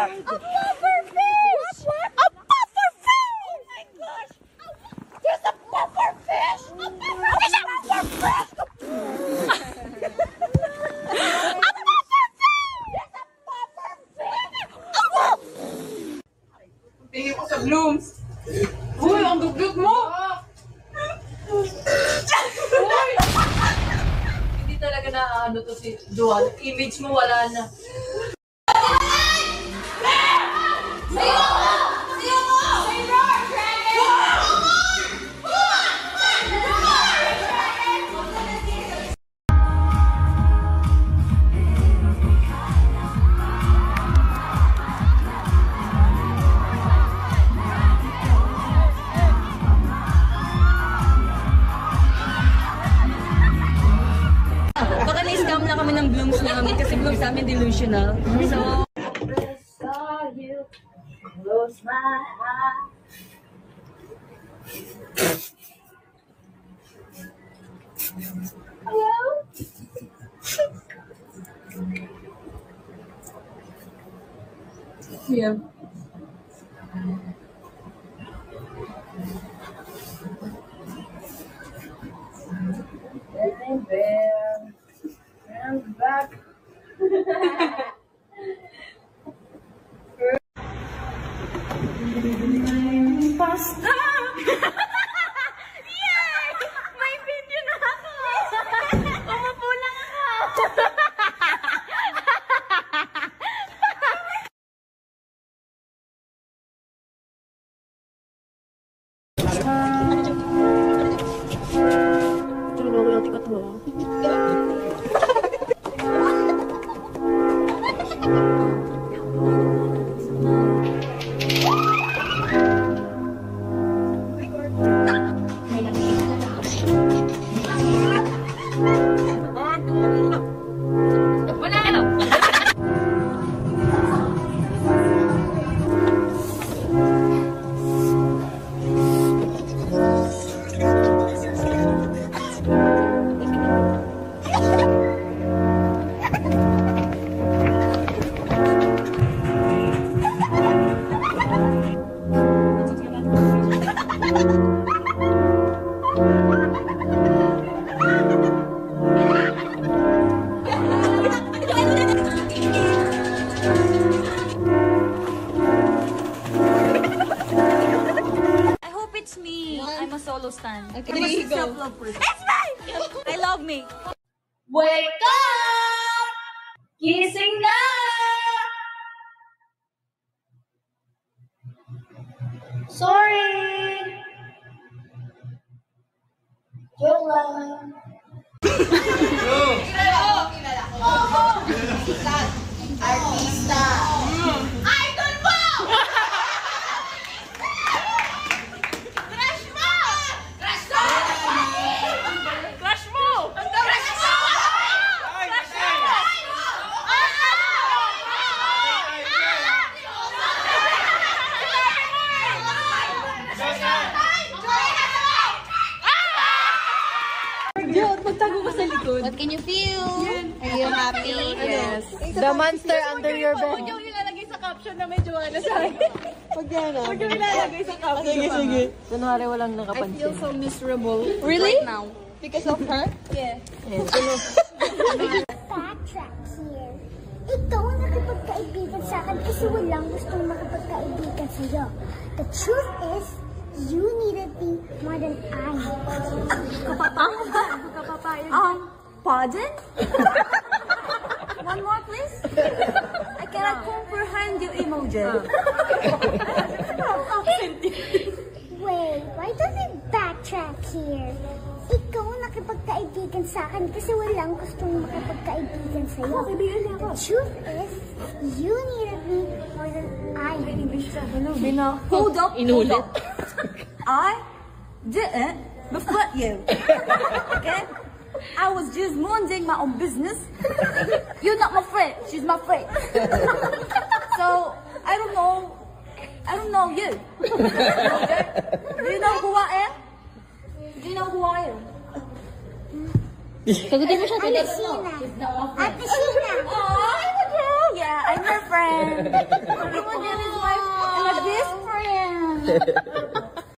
pufferfish! What? A pufferfish! Oh my gosh! There's a pufferfish! There's a pufferfish! Tingin ko sa blooms. Uy, ang dugyot mo! Uy! Hindi talaga na ano to si Joel. Image mo wala na. Na kami ng blooms namin kasi blooms namin delusional. So, saw you close my eyes. Hello? Yeah. I'm back. Pasta! Yay! May video na ako! Umupo lang ako! I'm a solo stan. Okay, there you go. It's me! I love me. Wake up! Kissing na! Sorry! Joke lang. Kilala ko. Sikat. Artista. Idol mo! What can you feel? Are you happy? Yes. The monster under your bed. Huwag yung ilalagay sa caption na may Joanna sa akin. Huwag yan ah. Huwag yung ilalagay sa caption. Sige, sige. Kunwari walang I nakapansin. feel so miserable Really? right now. Because of her? Yeah. Backtrack here. Ikaw ang nakipagkaibigan sa akin kasi walang gustong makipagkaibigan sa'yo. The truth is, you needed me more than I. Pardon? One more, please. I cannot comprehend your emoji. Wait, why don't we backtrack here? Ikaw ang nakipagkaibigan sa akin kasi walang gustong makipagkaibigan sa'yo. The truth is, you needed me more than I. Hold up. Inulit. I didn't befriend you. Okay? I was just minding my own business. You're not my friend. She's my friend. So, I don't know you. Okay? Do you know who I am? Do you know who I am? Sagutin mo siya, Ate Sheena. Ate Sheena. Oh, yeah, I'm your friend. Look at Jenny's wife and a best friend.